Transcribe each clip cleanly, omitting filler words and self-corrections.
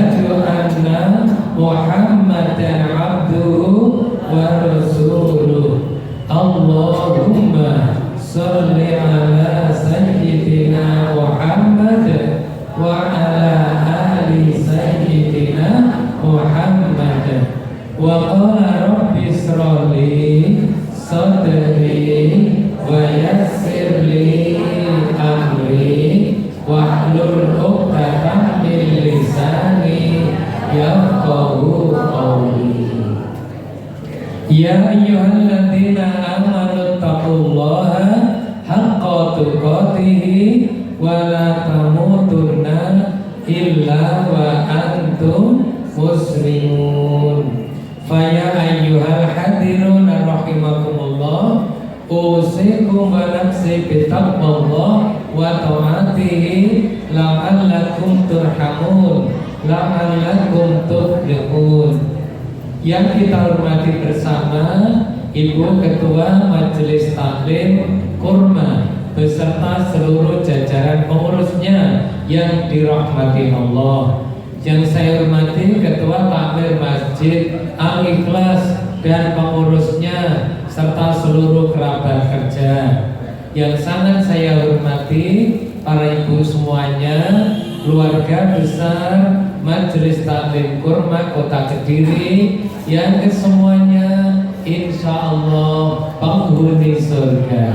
asyhadu anna Muhammadan abduhu wa rasuluh. Allahumma sholli ala sayyidina Muhammad wa ala ali sayyidina Muhammad. Wa qala rabbi shrah li sadri wa yassir li amri wahlul 'uqdatam min lisani yafqahu qawli. Ya ayyuhalladzina amanu taqullaha haqqa tuqatih wa la tamutunna illa wa antum muslimun. Faya ayyuhal hadirun rahimakumullah, usikum wa nafsi bitaqwallah wa ta'atihi la'allakum turhamun la'allakum tuflihun. Yang kita hormati bersama Ibu Ketua Majelis Taklim Kurma beserta seluruh jajaran pengurusnya yang dirahmati Allah. Yang saya hormati Ketua Takmir Masjid Al-Ikhlas dan pengurusnya serta seluruh kerabat kerja. Yang sangat saya hormati para ibu semuanya, keluarga besar Majelis Taklim Kurma Kota Kediri yang kesemuanya insya Allah penghuni surga.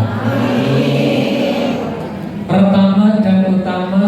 Pertama dan utama,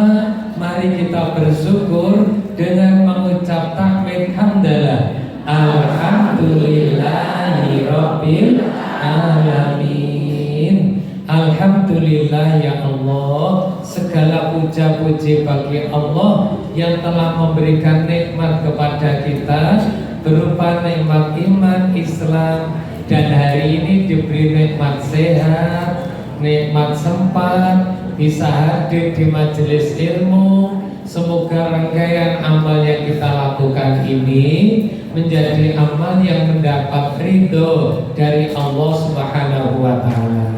mari kita bersyukur dengan mengucap tahmid hamdalah. Alhamdulillahi rabbil alamin. Alhamdulillah ya Allah, segala puja-puji bagi Allah yang telah memberikan nikmat kepada kita berupa nikmat iman Islam, dan hari ini diberi nikmat sehat, nikmat sempat bisa hadir di majelis ilmu. Semoga rangkaian amal yang kita lakukan ini menjadi amal yang mendapat ridho dari Allah Subhanahu wa Ta'ala,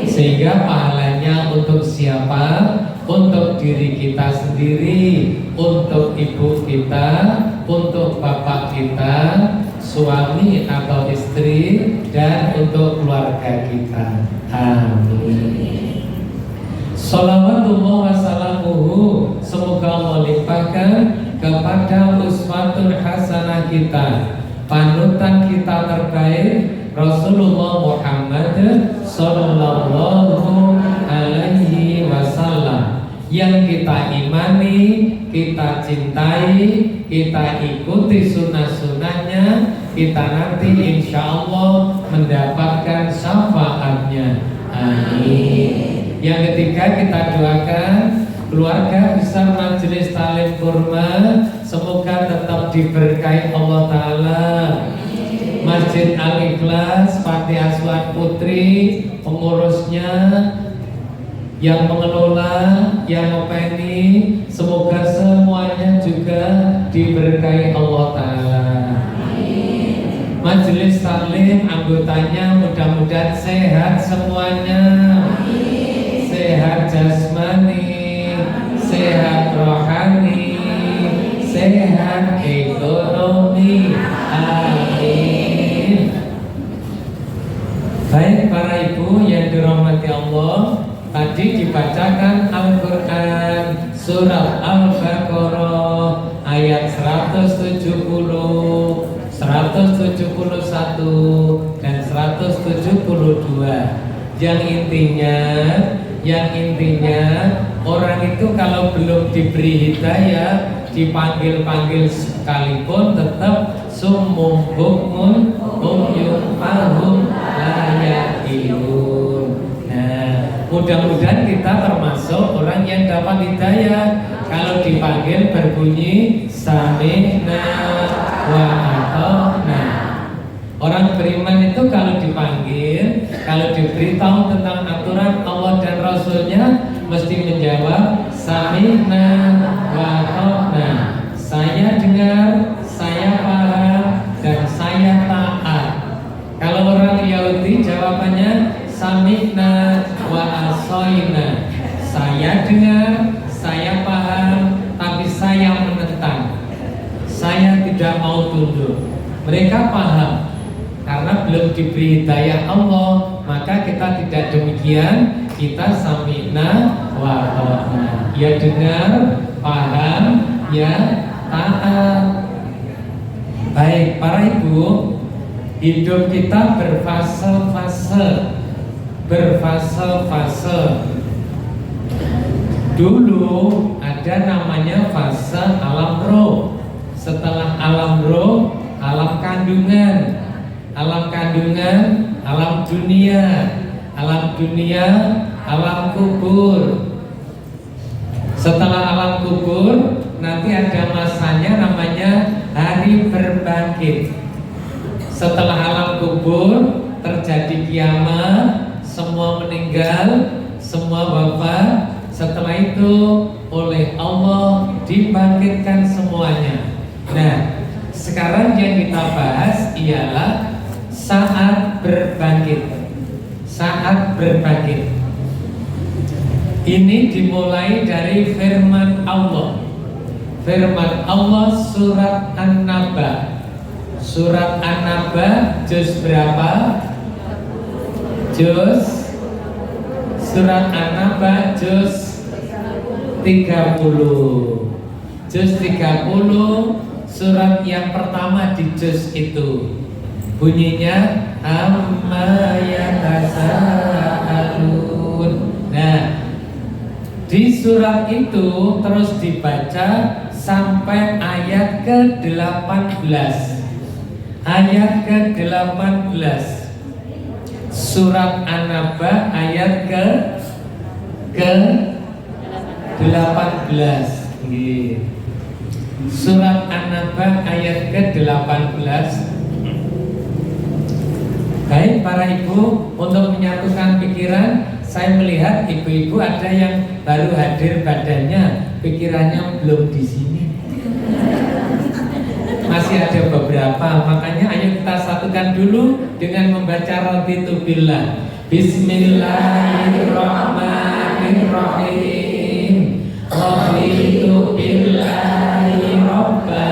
sehingga pahalanya untuk siapa? Untuk diri kita sendiri, untuk ibu kita, untuk bapak kita, suami atau istri, dan untuk keluarga kita. Amin. Salawatullah wassalamuhu, semoga Allah limpahkan kepada uswatun hasanah kita, panutan kita terbaik Rasulullah Muhammad sallallahu alaihi wasallam, yang kita imani, kita cintai, kita ikuti sunnah-sunnahnya, kita nanti insya Allah mendapatkan syafaatnya. Amin. Yang ketiga, kita doakan keluarga besar Majelis Taklim Kurma semoga tetap diberkahi Allah Ta'ala. Masjid Al-Ikhlas, Panti Asuhan Putri, pengurusnya, yang mengelola, yang ngopeni, semoga semuanya juga diberkahi Allah Ta'ala. Majelis Taklim anggotanya mudah-mudahan sehat semuanya, sehat jasmani, sehat rohani, sehat ekonomi. Amin. Baik para ibu yang dirahmati Allah, tadi dibacakan Al-Quran Surah Al-Baqarah ayat 170, 171 dan 172. Yang intinya orang itu kalau belum diberi hidayah, dipanggil-panggil sekalipun tetap summun bukmun umyun fahum la yaqilun. Nah, mudah-mudahan kita termasuk orang yang dapat hidayah. Kalau dipanggil berbunyi sami'na wa ata'na. Orang beriman itu kalau dipanggil, kalau diberitahu tentang aturan Allah dan Rasulnya, mesti menjawab sami'na wa ata'na. Saya dengar, saya paham, dan saya taat. Kalau orang Yahudi jawabannya sami'na wa asoina. Saya dengar, saya paham, tapi saya menentang. tidak mau tunduk. Mereka paham karena belum diberi hidayah Allah, maka kita tidak demikian. Kita sami'na wa ata'na, ya dengar, paham, ya taat. Baik para ibu, hidup kita berfase-fase. Dulu ada namanya fase alam roh. Setelah alam roh, alam kandungan. Alam kandungan, alam dunia. Alam dunia, alam kubur. Setelah alam kubur, nanti ada masanya namanya hari berbangkit. Setelah alam kubur, terjadi kiamat, semua meninggal, semua wafat. Setelah itu oleh Allah dibangkitkan semuanya. Nah, sekarang yang kita bahas ialah saat berbangkit. Saat berbangkit ini dimulai dari firman Allah. Firman Allah surat An-Naba. Surat An-Naba juz berapa? Surat An-Naba juz 30. Juz 30, surat yang pertama di juz itu. Bunyinya amma yatasaalun. Nah, di surat itu terus dibaca sampai ayat ke-18. Ayat ke-18. Surat An-Naba ayat ke-18. Surat An-Naba ayat ke-18. Baik para ibu, untuk menyatukan pikiran, saya melihat ibu-ibu ada yang baru hadir badannya, pikirannya belum di sini. Masih ada beberapa, makanya ayo kita satukan dulu dengan membaca raditu billah. Bismillahirrahmanirrahim. Raditu billahi robba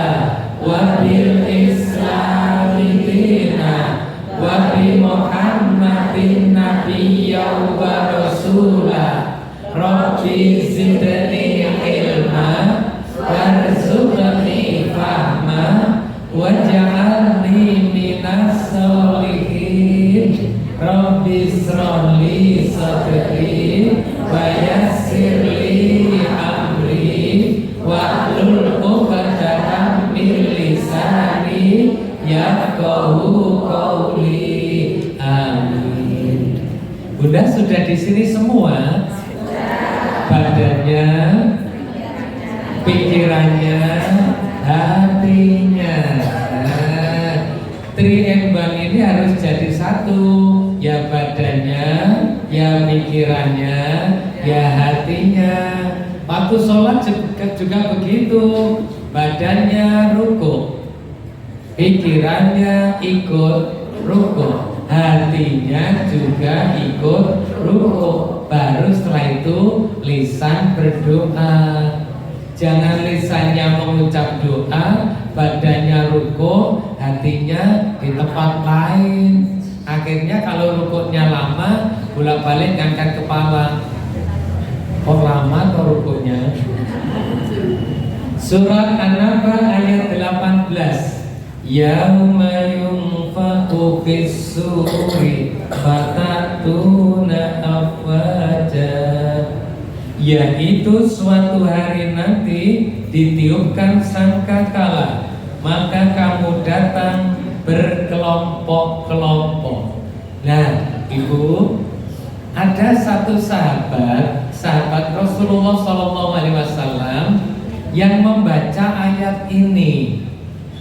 wa bil islami dina wa bi Muhammadin nabiyya wa rasula. Rabbi zidni ilma warzuqni fahma waj'alni minas sholihin. Rabbi shrahli sadri wa yassirli amri wahlul 'uqdatam min lisani yafqahu qawli. Amin. Bunda sudah di sini semua? Badannya, pikirannya, hatinya. Nah, triembang ini harus jadi satu. Ya badannya, ya pikirannya, ya hatinya. Waktu sholat juga begitu. Badannya rukuk, pikirannya ikut rukuk, hatinya juga ikut rukuk. Baru setelah itu lisan berdoa. Jangan lisannya mengucap doa, badannya rukuk, hatinya di tempat lain. Akhirnya kalau rukuknya lama, bolak-balik ngangkat kepala. Kok lama kok rukuknya? Surat An-Naba ayat 18. Yauma yunfakhu fis-suri fatatuna afwaja. Yaitu suatu hari nanti ditiupkan sangkakala, maka kamu datang berkelompok-kelompok. Nah, ibu, ada satu sahabat Rasulullah SAW yang membaca ayat ini.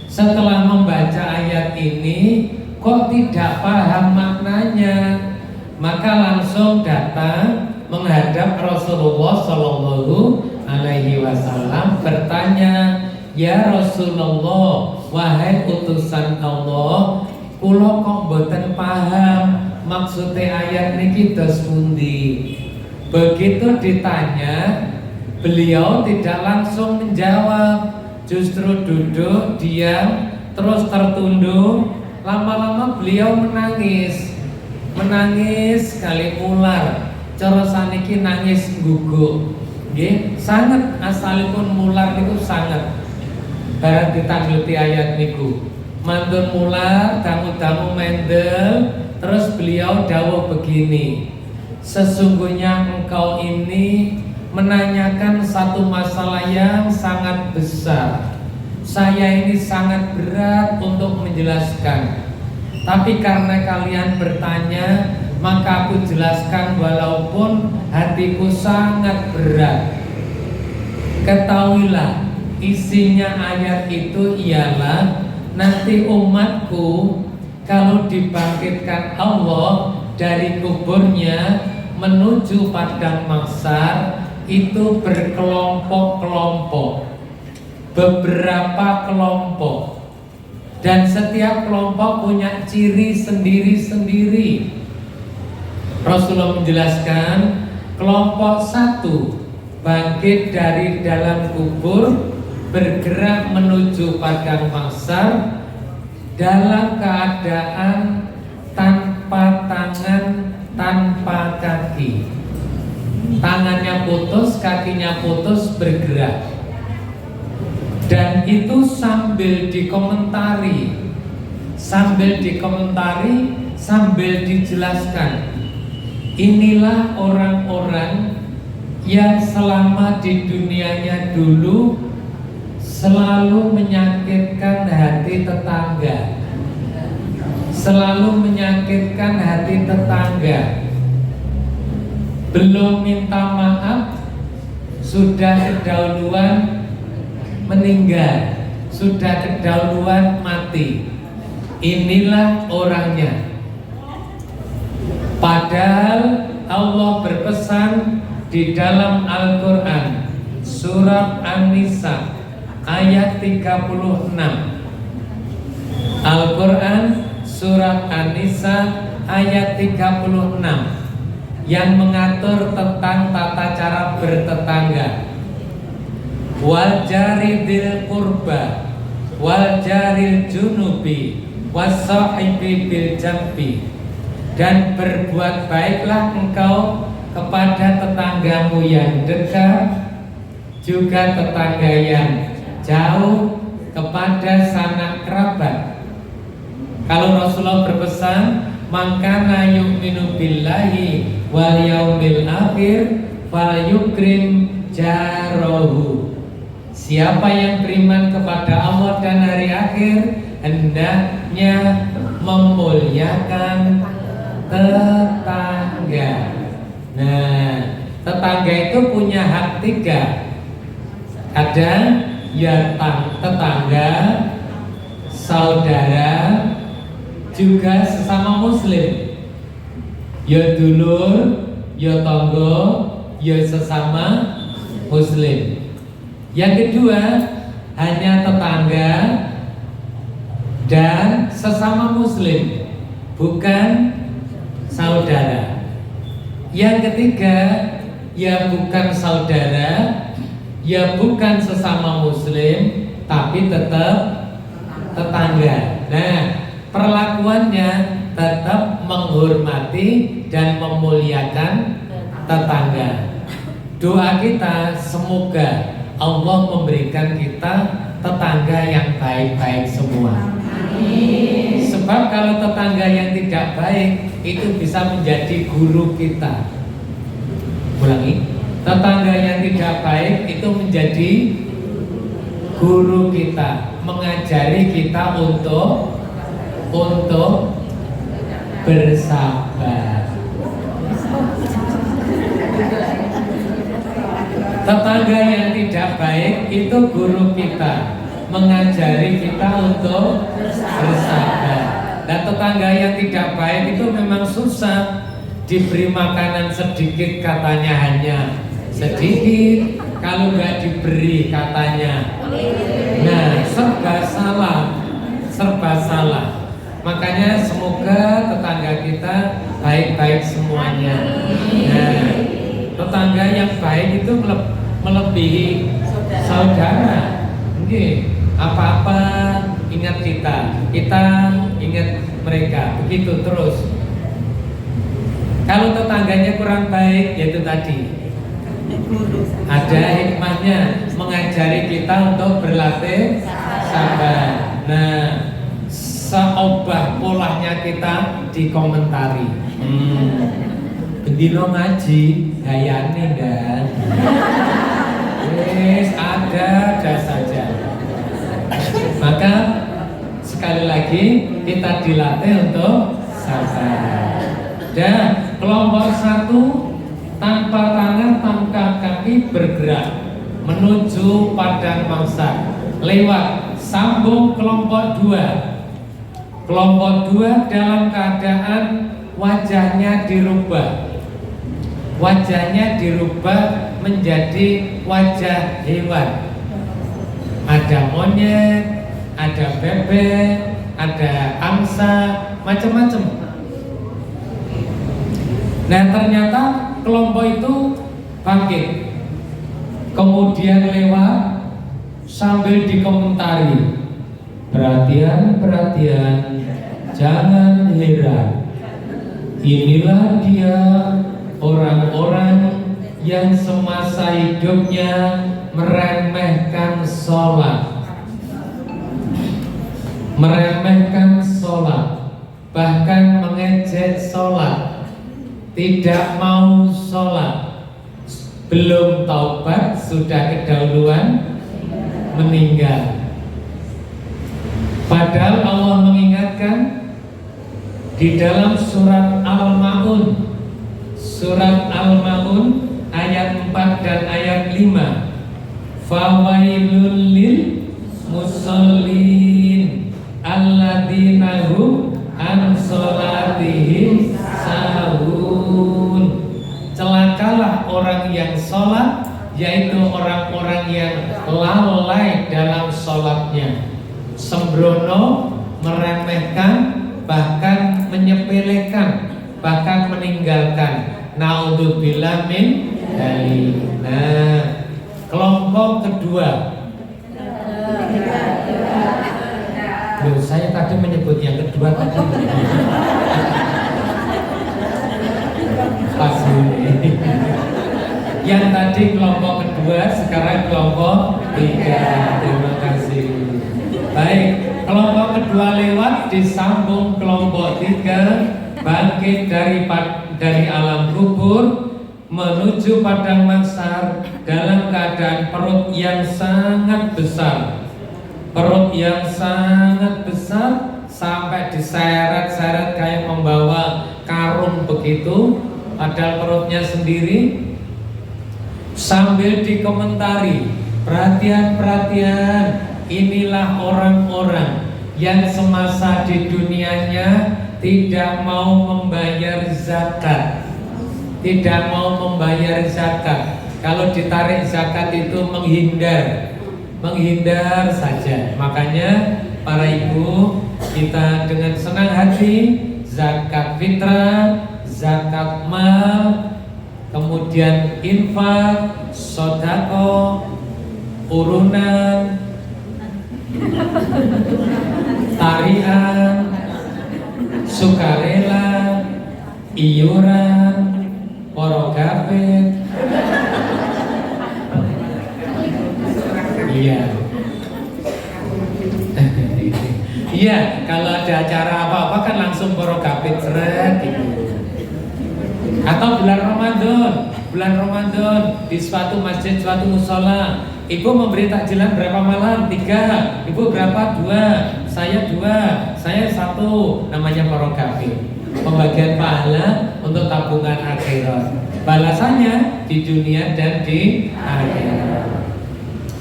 Setelah membaca ayat ini, kok tidak paham maknanya, maka langsung datang menghadap Rasulullah SAW bertanya, ya Rasulullah, wahai utusan Allah, kula kok mboten paham maksudnya ayat niki dos pundi. Begitu ditanya, beliau tidak langsung menjawab, justru duduk diam terus tertunduk. Lama-lama beliau menangis kali ular. Cara saniki nangis guguk. Nggih, sangat asalipun mular niku sangat. Barang ditanggleti ayat niku. Mantun mular, tamu-tamu mendel, terus beliau dawuh begini. Sesungguhnya engkau ini menanyakan satu masalah yang sangat besar. Saya ini sangat berat untuk menjelaskan. Tapi karena kalian bertanya, maka aku jelaskan walaupun hatiku sangat berat. Ketahuilah, isinya ayat itu ialah nanti umatku kalau dibangkitkan Allah dari kuburnya menuju padang mahsyar itu berkelompok-kelompok, beberapa kelompok, dan setiap kelompok punya ciri sendiri-sendiri. Rasulullah menjelaskan kelompok satu bangkit dari dalam kubur, bergerak menuju padang mahsyar dalam keadaan tanpa tangan, tanpa kaki. Tangannya putus, kakinya putus, bergerak. Dan itu sambil dikomentari, sambil dijelaskan. Inilah orang-orang yang selama di dunianya dulu selalu menyakitkan hati tetangga, belum minta maaf sudah kedahuluan meninggal, sudah kedahuluan mati. Inilah orangnya. Padahal Allah berpesan di dalam Al-Quran surat An-Nisa ayat 36. Al-Quran surat An-Nisa ayat 36 yang mengatur tentang tata cara bertetangga. Wal jari dzil qurba wal jaril junubi was-sahibi bil jambi. Dan berbuat baiklah engkau kepada tetanggamu yang dekat, juga tetangga yang jauh, kepada sanak kerabat. Kalau Rasulullah berpesan, mangkana yu'minu billahi wal yaumil akhir falyukrim jarahu. Siapa yang beriman kepada Allah dan hari akhir, hendaknya memuliakan tetangga. Nah, tetangga itu punya hak 3. Ada ya tetangga, saudara, juga sesama muslim. Ya dulur, ya tangga, ya sesama muslim. Yang kedua, hanya tetangga dan sesama muslim, bukan saudara. Yang ketiga, ya bukan saudara, ya bukan sesama muslim, tapi tetap tetangga. Nah, perlakuannya tetap menghormati dan memuliakan tetangga. Doa kita semoga Allah memberikan kita tetangga yang baik-baik semua. Amin. Sebab kalau tetangga yang tidak baik itu bisa menjadi guru kita. Ulangi, tetangga yang tidak baik itu menjadi guru kita, mengajari kita untuk bersabar. Tetangga yang tidak baik itu guru kita, mengajari kita untuk bersabar. Dan tetangga yang tidak baik itu memang susah. Diberi makanan sedikit katanya hanya sedikit, kalau nggak diberi katanya. Nah, serba salah. Makanya semoga tetangga kita baik-baik semuanya. Nah, tetangga yang baik itu melebihi saudara. Apa-apa ingat kita ingat mereka, begitu terus. Kalau tetangganya kurang baik, yaitu tadi ada hikmahnya, mengajari kita untuk berlatih sabar. Nah, seobah polanya kita dikomentari. Bendino ngaji, gayane kan? Yes, ada saja. Maka sekali lagi kita dilatih untuk sabar. Dan kelompok 1 tanpa tangan tanpa kaki bergerak menuju padang mahsyar lewat sambung kelompok 2. Kelompok 2 dalam keadaan wajahnya dirubah. Wajahnya dirubah menjadi wajah hewan. Ada monyet, ada bebek, ada angsa, macam-macam. Nah, ternyata kelompok itu bangkit, kemudian lewat sambil dikomentari, perhatian, jangan heran, inilah dia orang-orang yang semasa hidupnya meremehkan sholat, bahkan mengejek sholat, tidak mau sholat, belum taubat sudah kedahuluan meninggal. Padahal Allah mengingatkan di dalam surat Al-Ma'un, ayat 4 dan ayat 5, fawailul lil musallin alladzina hum an sholatihim sahun. Celakalah orang yang sholat, yaitu orang-orang yang lalai dalam sholatnya, sembrono, meremehkan, bahkan menyepelekan, bahkan meninggalkan. Naudzubillah min dzalik. Nah, kelompok kedua. Loh, saya tadi menyebut yang kedua tadi. Pas ini. Yang tadi kelompok kedua, sekarang kelompok 3. Terima kasih. Baik, kelompok kedua lewat, disambung kelompok 3, bangkit dari alam kubur menuju padang mahsyar dalam keadaan perut yang sangat besar. Perut yang sangat besar sampai diseret-seret kayak membawa karung begitu, padahal perutnya sendiri. Sambil dikomentari, perhatian, inilah orang-orang yang semasa di dunianya tidak mau membayar zakat. Kalau ditarik zakat itu menghindar saja. Makanya para ibu, kita dengan senang hati zakat fitrah, zakat mal, kemudian infak, sodako, urunan, tarian, sukarela, iuran, porogapit. Iya, kalau ada acara apa-apa kan langsung porogapit seret gitu. Atau bulan Ramadan di suatu masjid, suatu musola, ibu memberi takjilan berapa malam? 3. Ibu berapa? 2. Saya 2. Saya 1. Namanya porogapit. Pembagian pahala untuk tabungan akhirat. Balasannya di dunia dan di akhirat.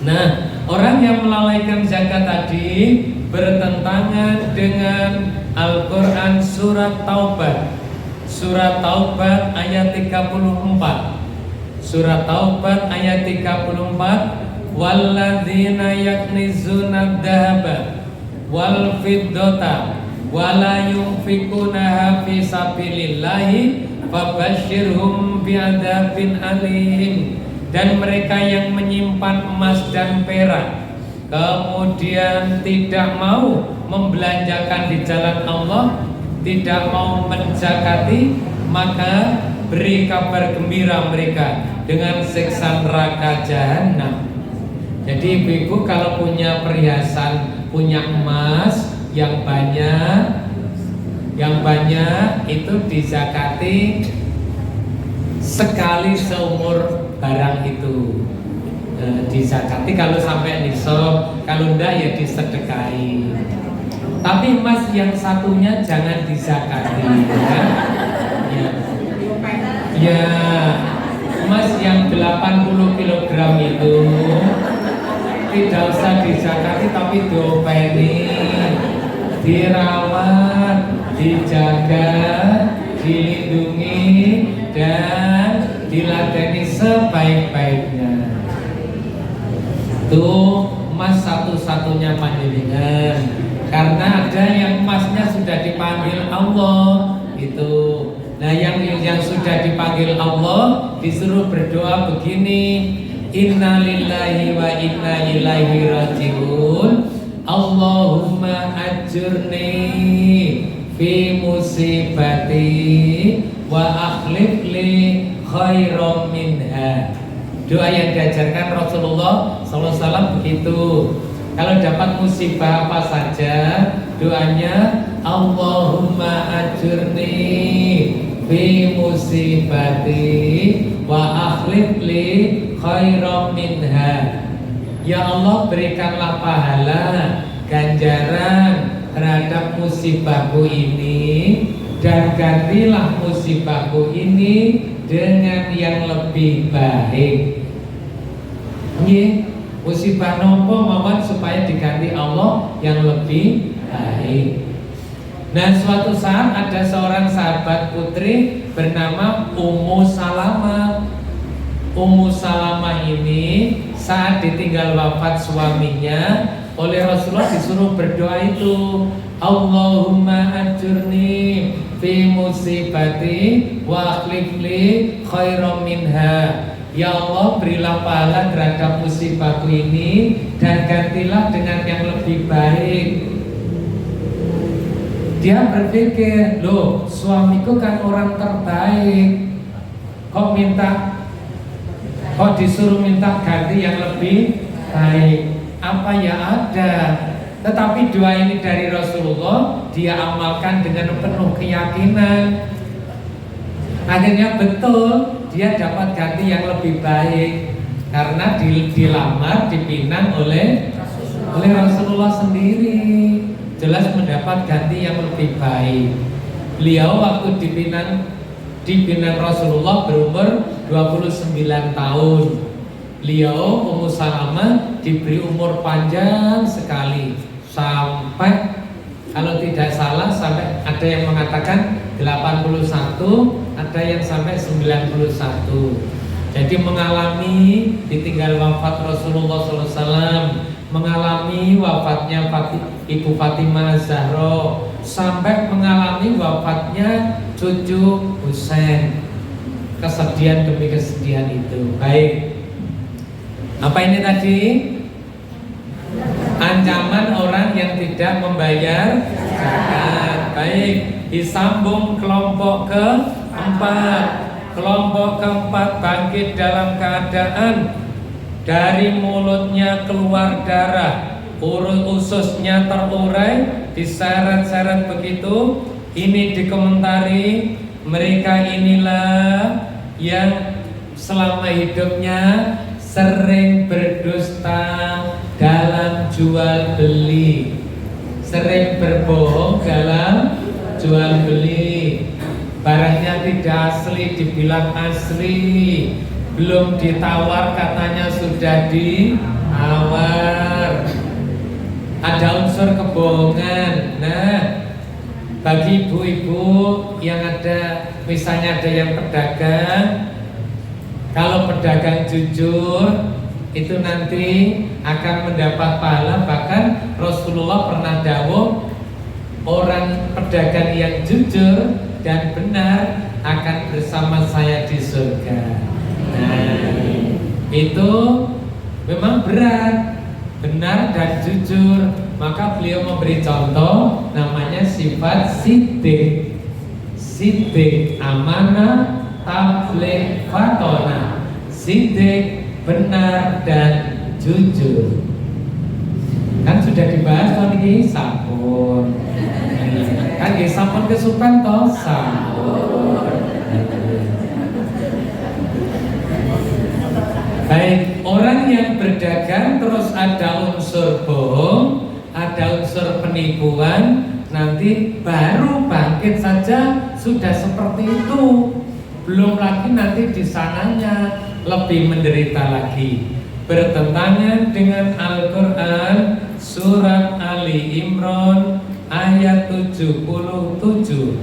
Nah, orang yang melalaikan zakat tadi bertentangan dengan Al-Quran surat Taubat. Surat Taubat ayat 34. Surat Taubat ayat 34. Walladzina yaknizuna dhahaba wal fiddata wala yunfikunaha fi sabilillahi fabashshirhum bi'adzabin alim. Dan mereka yang menyimpan emas dan perak kemudian tidak mau membelanjakan di jalan Allah, tidak mau menzakati, maka beri kabar gembira mereka dengan siksa neraka jahanam. Jadi ibu-ibu kalau punya perhiasan, punya emas yang banyak itu dizakati sekali seumur barang itu. Dizakati kalau sampai nisab, kalau enggak ya disedekahi. Tapi emas yang satunya jangan dizakati, ya, emas yang 80 kg itu tidak usah dizakati, tapi diopeni, dirawat, dijaga, dilindungi, dan diladeni sebaik-baiknya. Tuh emas satu-satunya panjenengan, karena ada yang emasnya sudah dipanggil Allah itu. Nah yang sudah dipanggil Allah disuruh berdoa begini, Inna lillahi wa inna ilaihi raji'un, Allahumma ajurni fi musibati wa akhlif li khairam minha. Doa yang diajarkan Rasulullah SAW begitu. Kalau dapat musibah apa saja, doanya Allahumma ajurni fi musibati wa akhlif li khairam minha. Ya Allah, berikanlah pahala, ganjaran terhadap musibahku ini, dan gantilah musibahku ini dengan yang lebih baik. Musibah nopo mawon supaya diganti Allah yang lebih baik. Nah suatu saat ada seorang sahabat putri bernama Ummu Salamah. Ummu Salamah ini saat ditinggal wafat suaminya oleh Rasulullah disuruh berdoa itu, Allahumma ajurni fi musibati wa akhlif li khairam minha. Ya Allah, berilah pahala terhadap musibahku ini dan gantilah dengan yang lebih baik. Dia berpikir, loh suamiku kan orang terbaik, kok disuruh minta ganti yang lebih baik. Apa ya ada. Tetapi doa ini dari Rasulullah dia amalkan dengan penuh keyakinan. Akhirnya betul dia dapat ganti yang lebih baik karena dilamar, dipinang oleh Rasulullah sendiri. Jelas mendapat ganti yang lebih baik. Beliau waktu dipinang Rasulullah berumur 29 tahun. Beliau Ummu Salamah diberi umur panjang sekali, sampai kalau tidak salah sampai ada yang mengatakan 81, ada yang sampai 91. Jadi mengalami ditinggal wafat Rasulullah SAW, mengalami wafatnya Ibu Fatimah Zahra, sampai mengalami wafatnya cucu Husain. Kesedihan demi kesedihan itu. Baik. Apa ini tadi? Ancaman orang yang tidak membayar zakat. Baik, disambung kelompok keempat. Kelompok keempat bangkit dalam keadaan dari mulutnya keluar darah, ususnya terurai, diseret-seret begitu. Ini dikomentari, mereka inilah yang selama hidupnya sering berdusta dalam jual beli, sering berbohong dalam jual beli. Barangnya tidak asli dibilang asli, belum ditawar katanya sudah ditawar. Ada unsur kebohongan. Nah, bagi ibu-ibu yang ada, misalnya ada yang pedagang, kalau pedagang jujur itu nanti akan mendapat pahala. Bahkan Rasulullah pernah dawuh, orang pedagang yang jujur dan benar akan bersama saya di surga. Nah, itu memang berat, benar dan jujur, maka beliau memberi contoh namanya sifat siddiq. Siddiq amanah, tabligh fatona. Siddiq benar dan jujur. Kan sudah dibahas kalau ini sampun. Kan nggih sampun kesupen toh sampun. Baik, orang yang berdagang terus ada unsur bohong, ada unsur penipuan, nanti baru bangkit saja sudah seperti itu. Belum lagi nanti di sananya lebih menderita lagi. Bertentangan dengan Al-Quran surat Ali Imran ayat 77.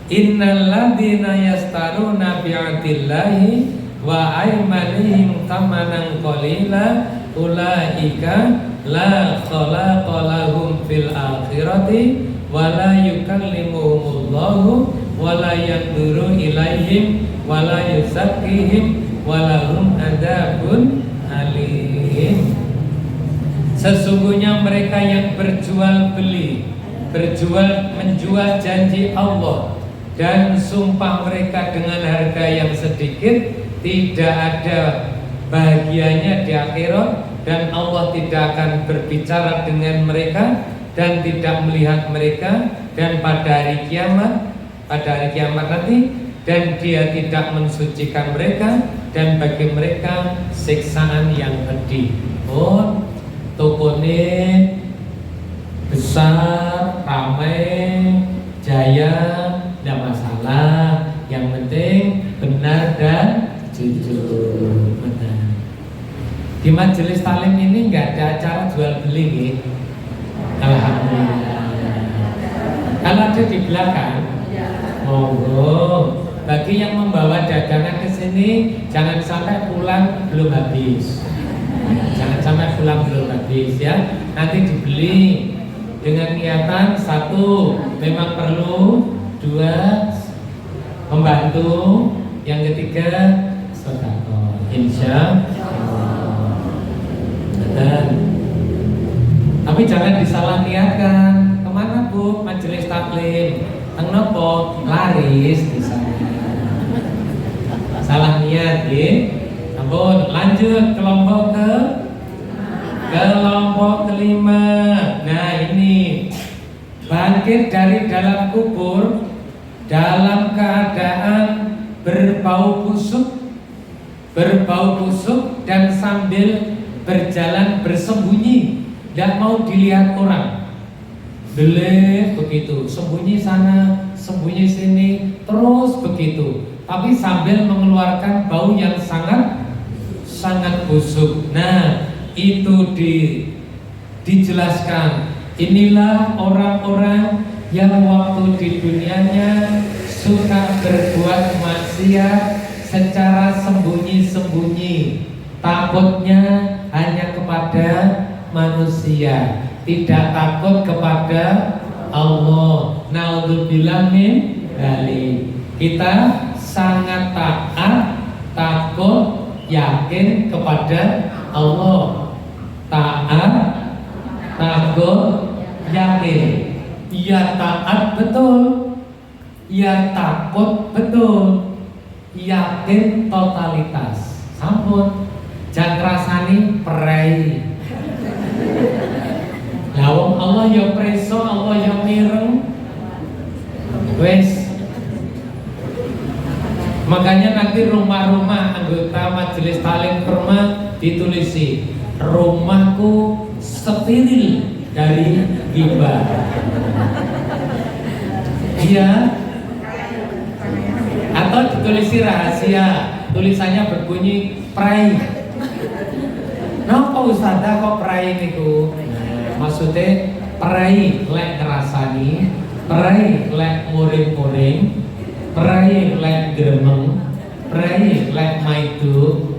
Innal ladzina yastaruna bi'atillahi wa aymanihim thamanan qalila ulaika la khalaqa lahum fil akhirati wa la yukallimuhumullahu wa la yanzuru ilaihim wa la yuzakkihim wa lahum adzabun alim. Sesungguhnya mereka yang berjual beli, menjual janji Allah dan sumpah mereka dengan harga yang sedikit, tidak ada bahagianya di akhirat, dan Allah tidak akan berbicara dengan mereka dan tidak melihat mereka, dan pada hari kiamat nanti, dan dia tidak mensucikan mereka, dan bagi mereka siksaan yang pedih. Oh, tokone besar, ramai, jaya, tidak masalah. Yang penting benar dan jujur. Benar. Di majelis talim ini nggak ada acara jual beli, gitu. Alhamdulillah. Kalau ada di belakang, monggo. Bagi yang membawa dagangan ke sini, jangan sampai pulang belum habis. Jangan sampai pulang belum habis ya. Nanti dibeli dengan niatan satu, memang perlu, dua, membantu, yang ketiga, sedekah. Insya Allah. Tapi jangan disalah niatkan. Kemana Bu? Majelis taklim. Kenapa? Laris di sana. Salah niat, ya. Ampun, lanjut kelompok kelima. Nah, ini bangkit dari dalam kubur dalam keadaan berbau busuk dan sambil berjalan bersembunyi, tidak mau dilihat orang. Beleh begitu, sembunyi sana, sembunyi sini, terus begitu. Tapi sambil mengeluarkan bau yang sangat busuk. Nah, itu dijelaskan. Inilah orang-orang yang waktu di dunianya suka berbuat maksiat secara sembunyi-sembunyi. Takutnya hanya kepada manusia, tidak takut kepada Allah. Naudzubillah min dzalik. Kita sangat taat, takut, yakin kepada Allah. Taat, takut, yakin. Ya taat betul, ya takut betul, yakin totalitas. Sampun, jangan rasani perai. Lawang Allah ya preso, Allah ya mireng. Wes. Makanya nanti rumah-rumah anggota majelis talim perma ditulisi rumahku steril dari ghibah. Iya. Atau ditulisi rahasia, tulisannya berbunyi prai. Napa Ustazah kok prai niku? Maksudnya prai lek ngerasani, prai lek muring-muring, prai lek gremeng, prai lek maidu.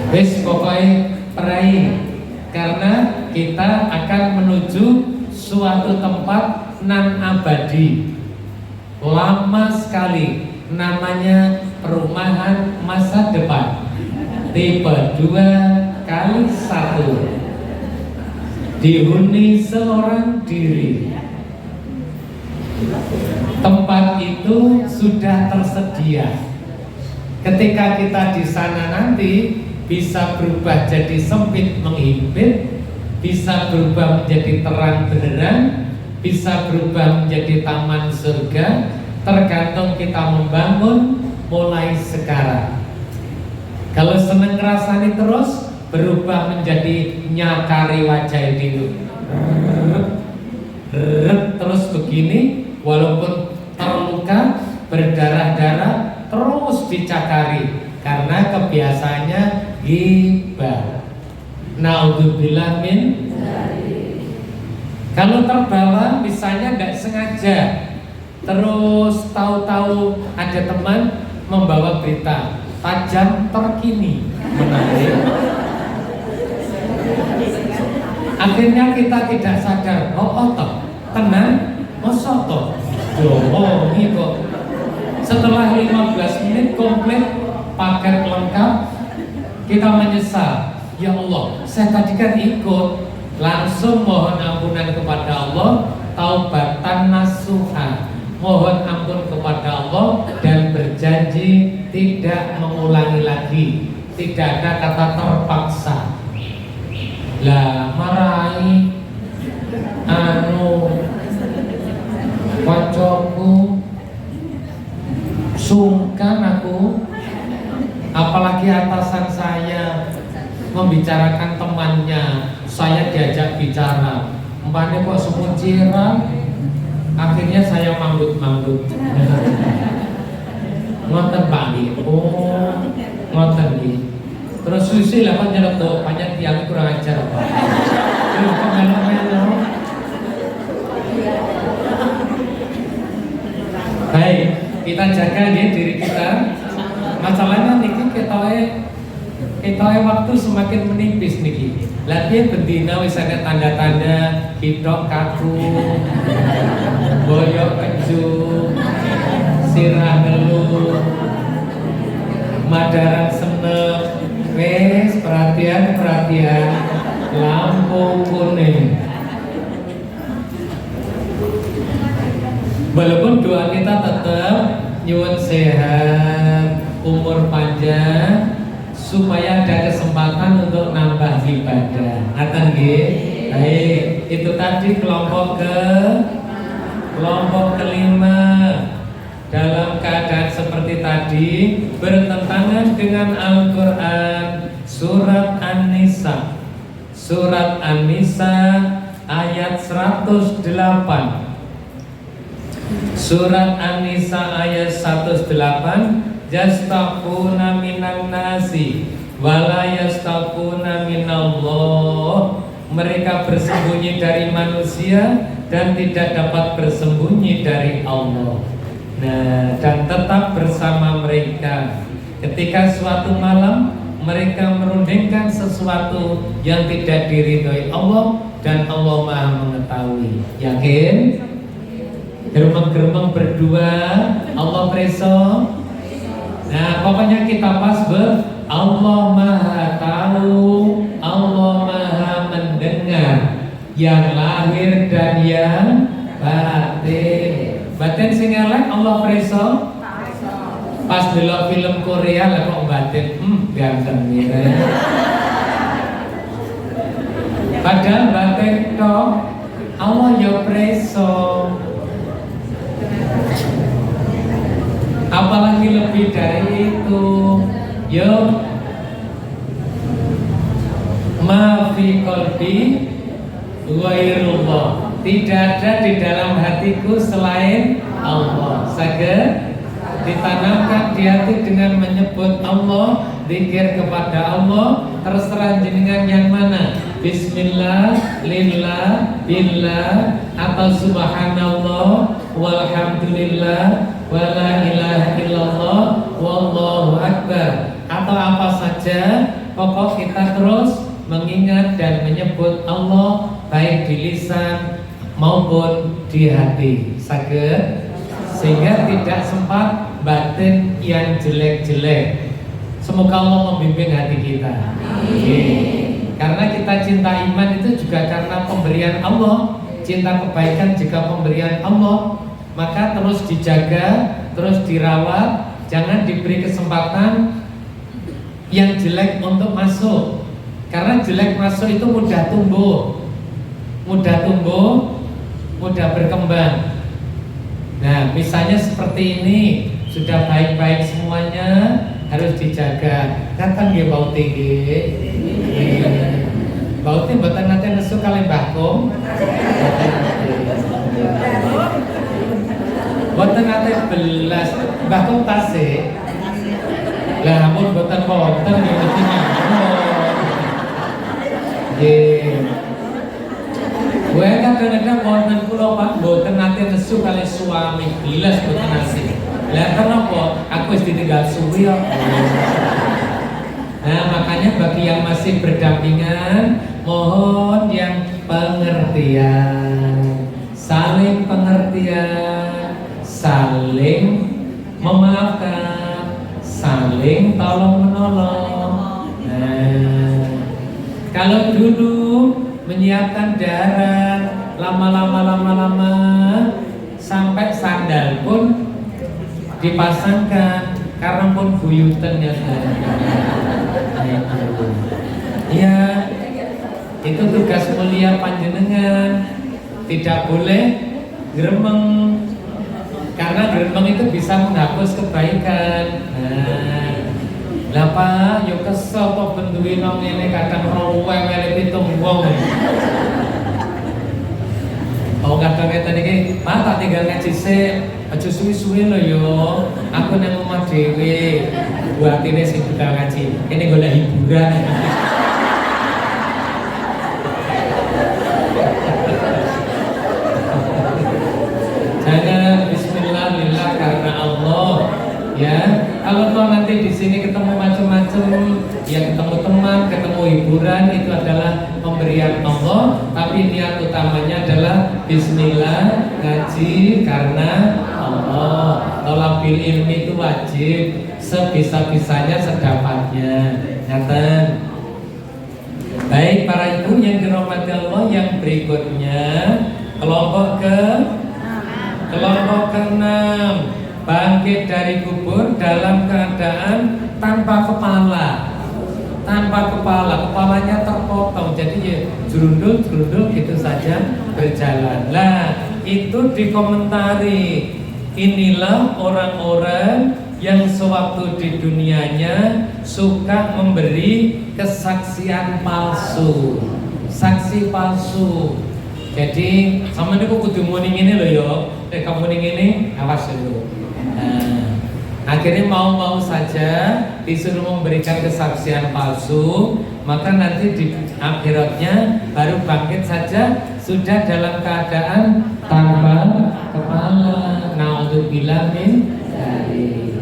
Wis pokoknya prai, karena kita akan menuju suatu tempat nan abadi, lama sekali, namanya perumahan masa depan. Tipe 2, kali 1 dihuni seorang diri. Tempat itu sudah tersedia. Ketika kita di sana nanti bisa berubah jadi sempit menghimpit, bisa berubah menjadi terang beneran, bisa berubah menjadi taman surga, tergantung kita membangun mulai sekarang. Kalau seneng ngerasani terus, berubah menjadi nyakari wajah dulu. Terus begini, walaupun terluka, berdarah-darah, terus dicakari karena kebiasaannya ghibah. Naudzubillah min. Kalau terbawa, misalnya tidak sengaja, terus tahu-tahu ada teman membawa berita tajam terkini, menarik. Akhirnya kita tidak sadar, toh, tenang, toh. Oh, ini kok. Setelah 15 menit komplit paket lengkap, kita menyesal. Ya Allah, saya tadi kan ikut. Langsung mohon ampunan kepada Allah, taubatan nasuha. Mohon ampun kepada Allah dan berjanji tidak mengulangi lagi. Tidak ada kata terpaksa. Lah marahi kancaku sungkan aku, apalagi atasan saya membicarakan temannya, saya diajak bicara, umpamanya kok semunciran, akhirnya saya manggut-manggut. Ngoten Pak nggih. Oh, ngoten nggih. Terus susi lah kan nyeletuk, banyak tiang kurang ajar Pak. Terus kok melo-melo. Baik, kita jaga nih diri kita. Masalahnya niki ketoke waktu semakin menipis niki. Latihan bendina wis ada tanda-tanda hitok kaku, boyok keju, sirah ngeluh, madaran senep. Wes perhatian, lampu kuning. Walaupun doa kita tetap nyuwun sehat, umur panjang, supaya ada kesempatan untuk nambah ibadah. Ngaten nggih? Baik, itu tadi kelompok kelima. Dalam keadaan seperti tadi bertentangan dengan Al-Quran. Surat An-Nisa, Surat An-Nisa ayat 108. Surat An-Nisa ayat 108. Yastaquna minan nasi wala yastaquna minallah. Mereka bersembunyi dari manusia dan tidak dapat bersembunyi dari Allah. Nah, dan tetap bersama mereka ketika suatu malam mereka merundingkan sesuatu yang tidak diridhoi Allah dan Allah Maha mengetahui. Yakin? Geremeng-geremeng berdua Allah preso. Nah, pokoknya kita pas Allah Maha tahu, Allah Maha mendengar yang lahir dan yang batin. Batin sing elek Allah preso. Pas delok film Korea lah kok batin, ganteng mire. Padahal batin tok Allah ya preso. Apalagi lebih dari itu, yo ma fi qalbi ghairullah. Tidak ada di dalam hatiku selain Allah. Saged ditanamkan di hati dengan menyebut Allah, zikir kepada Allah. Terserah jenengan yang mana, bismillah, lillah, billah, atau subhanallah, walhamdulillah, wala ilaha illallah, wallahu akbar, atau apa saja. Pokok kita terus mengingat dan menyebut Allah baik di lisan maupun di hati. Saged, sehingga tidak sempat batin yang jelek-jelek. Semoga Allah membimbing hati kita. Karena kita cinta iman itu juga karena pemberian Allah. Cinta kebaikan juga pemberian Allah. Maka terus dijaga, terus dirawat. Jangan diberi kesempatan yang jelek untuk masuk. Karena jelek masuk itu mudah tumbuh, mudah berkembang. Nah, misalnya seperti ini, sudah baik-baik semuanya, harus dijaga. Kapan nggih bau tinggi? Bau tinggi mboten nate nesu kalih Mbah Kom. Mboten nate belas. Mbah Kom tasih. Lah ampun mboten wonten nggih mesti nggih. Gue kadang-kadang wonten kula Pak mboten nate nesu kalih suami belas mboten nate. Lah kenapa? Aku wis ditinggal suwi kok. Nah, makanya bagi yang masih berdampingan, mohon yang pengertian, saling pengertian, saling memaafkan, saling tolong menolong. Nah, kalau dulu menyiapkan darah, lama-lama sampai sandal pun dipasangkan, karena pun buyutan ya. Ya, itu tugas mulia panjenengan. Tidak boleh gremeng, karena gremeng itu bisa menghapus kebaikan. Nah, lah Pak, yo kesel kok bentuki nang ngene kadang rowe wele pitung wong. Oh kadang ngeten iki, Pak tak tinggal ngaji sik, aja suwi-suwi lho yo. Aku nang omah dhewe. Buatine sing budal ngaji. Kene golek hiburan. Jangan bismillah lillah karena Allah. Ya, kalau kau nanti di sini ketemu macam-macam, ya ketemu teman, ketemu hiburan, itu adalah pemberian Allah. Tapi niat utamanya adalah bismillah, ngaji karena Allah. Thalabil ilmi itu wajib, sebisa-bisanya sedapatnya. Ngaten. Baik para ibu yang dirahmati Allah, yang berikutnya kelompok ke-6, bangkit dari kubur dalam keadaan tanpa kepala. Kepalanya terpotong, jadi ya jerundul gitu saja berjalan. Lah, itu dikomentari. Inilah orang-orang yang sewaktu di dunianya suka memberi kesaksian palsu, saksi palsu. Jadi sama ini kudu muni ngene lho ya, nek kamu muni ngene awas dulu. Nah, akhirnya mau saja disuruh memberikan kesaksian palsu, maka nanti di akhiratnya baru bangkit saja sudah dalam keadaan tanpa kepala. Naudzubillah min dzalik.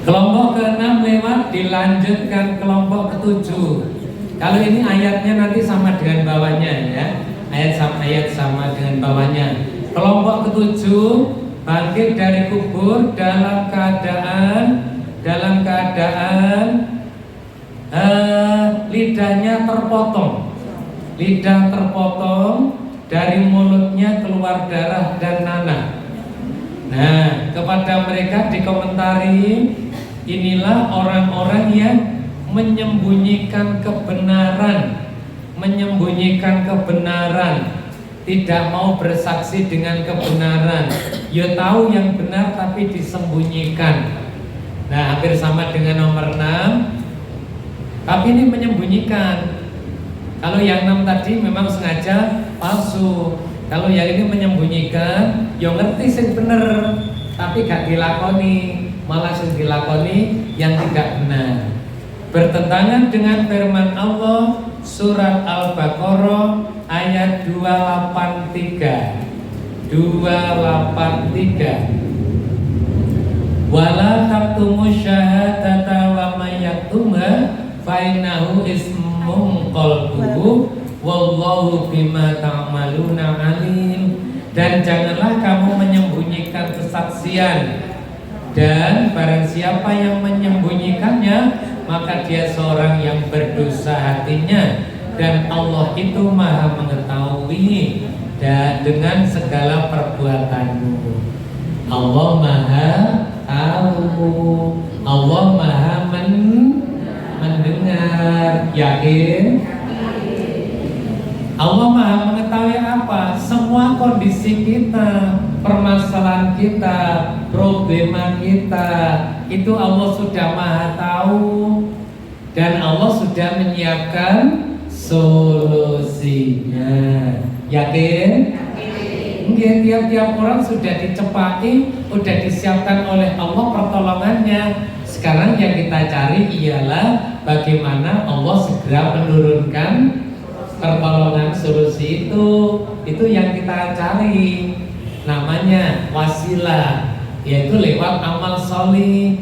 Kelompok ke-6 lewat, dilanjutkan kelompok ke-7. Kalau ini ayatnya nanti sama dengan bawahnya ya. Ayat sama dengan bawahnya. Kelompok ke-7 bangkit dari kubur dalam keadaan lidahnya terpotong. Lidah terpotong, dari mulutnya keluar darah dan nanah. Nah, kepada mereka dikomentari, inilah orang-orang yang menyembunyikan kebenaran, tidak mau bersaksi dengan kebenaran. Ya tahu yang benar tapi disembunyikan. Nah, hampir sama dengan nomor 6. Tapi ini menyembunyikan. Kalau yang 6 tadi memang sengaja palsu. Kalau yang ini menyembunyikan, ya ngerti sing bener, tapi gak dilakoni, malah sing dilakoni yang tidak benar. Bertentangan dengan firman Allah surat Al-Baqarah ayat 283. Wala taqtumu syahadata wa may yaktumha fa innahu ismun qalbuhu wallahu bima ta'maluna alim. Dan janganlah kamu menyembunyikan kesaksian Dan barang siapa yang menyembunyikannya, maka dia seorang yang berdosa hatinya. Dan Allah itu maha mengetahui dan dengan segala perbuatanmu. Allah maha tahu, Allah maha mendengar. Yakin? Allah maha mengetahui apa? Semua kondisi kita, permasalahan kita, problema kita, itu Allah sudah maha tahu. Dan Allah sudah menyiapkan solusinya. Yakin? Yakin. Tiap-tiap orang sudah dicepati, sudah disiapkan oleh Allah pertolongannya. Sekarang yang kita cari ialah bagaimana Allah segera menurunkan pertolongan solusi itu yang kita cari. Namanya wasilah, yaitu lewat amal solih,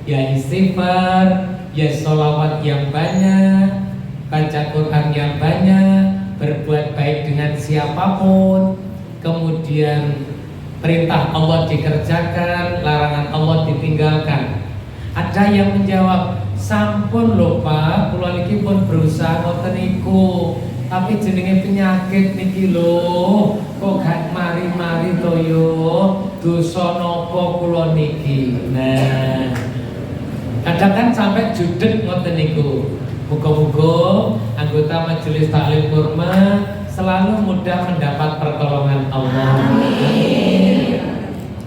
ya istighfar, ya sholawat yang banyak, baca Quran yang banyak, berbuat baik dengan siapapun, kemudian perintah Allah dikerjakan, larangan Allah ditinggalkan. Ada yang menjawab, sampun lho Pak, kula niki pun berusaha ngoten niku, tapi jenenge penyakit niki lho, kok gak mari-mari to yo, dosa napa kula niki. Nah, kadang kan sampai judeg ngoten niku. Muga-muga anggota Majelis Taklim Kurma selalu mudah mendapat pertolongan Allah. Amin.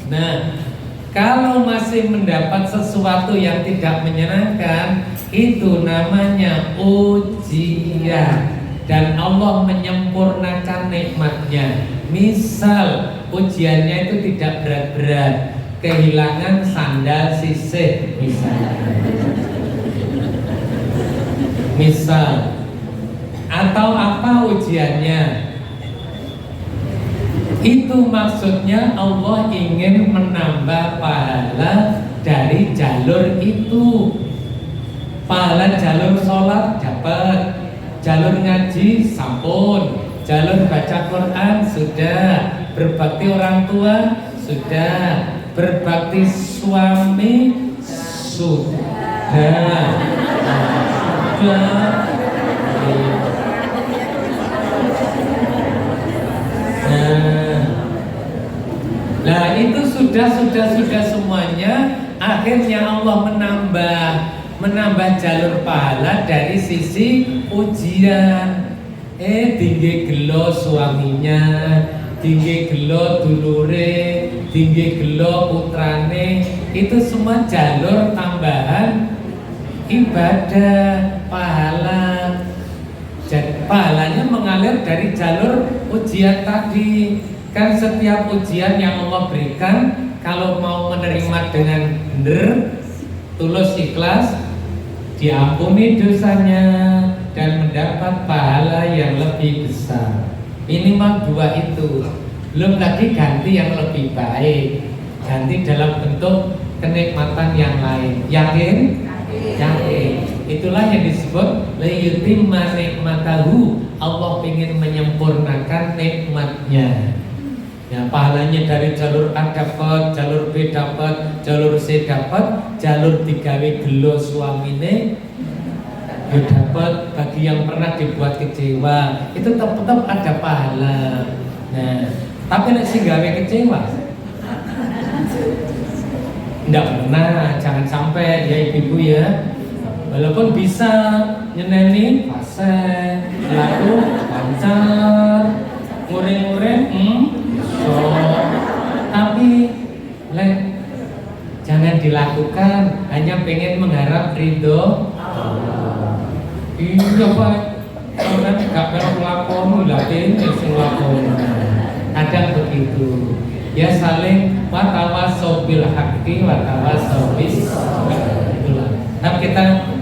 Nah, kalau masih mendapat sesuatu yang tidak menyenangkan, itu namanya ujian. Dan Allah menyempurnakan nikmatnya. Misal ujiannya itu tidak berat-berat, kehilangan sandal sisih misal, atau apa ujiannya? Itu maksudnya Allah ingin menambah pahala dari jalur itu. Pahala jalur sholat dapat, jalur ngaji sampun, jalur baca Quran sudah, berbakti orang tua sudah, berbakti suami sudah. Nah itu sudah semuanya. Akhirnya Allah menambah jalur pahala dari sisi ujian. Tinggi gelo suaminya, tinggi gelo dulure, tinggi gelo putrane, itu semua jalur tambahan ibadah pahala. Jadi pahalanya mengalir dari jalur ujian tadi. Kan setiap ujian yang Allah berikan, kalau mau menerima dengan benar, tulus ikhlas, diampuni dosanya dan mendapat pahala yang lebih besar. Minimal dua itu. Belum lagi ganti yang lebih baik, ganti dalam bentuk kenikmatan yang lain. Yakin? Yakin. Itulah yang disebut liyutimma nikmatahu. Allah ingin menyempurnakan nikmatnya. Ya, pahalanya dari jalur A dapat, jalur B dapat, jalur C dapat, jalur digawe gelo suamine ya dapat. Bagi yang pernah dibuat kecewa, itu tetap ada pahala. Nah, tapi nek sing gawe kecewa ndak pernah, jangan sampai ya ibu ya. Walaupun bisa nyeneni fase, lalu lancar, muring-muring, tapi jangan dilakukan hanya pengen mengharap ridho Allah. Iya Pak, orang gak perlu lakon, latih sing lakon. Kadang begitu. Ya saling watawasau bil haqqi watawasau bis sabr. Tapi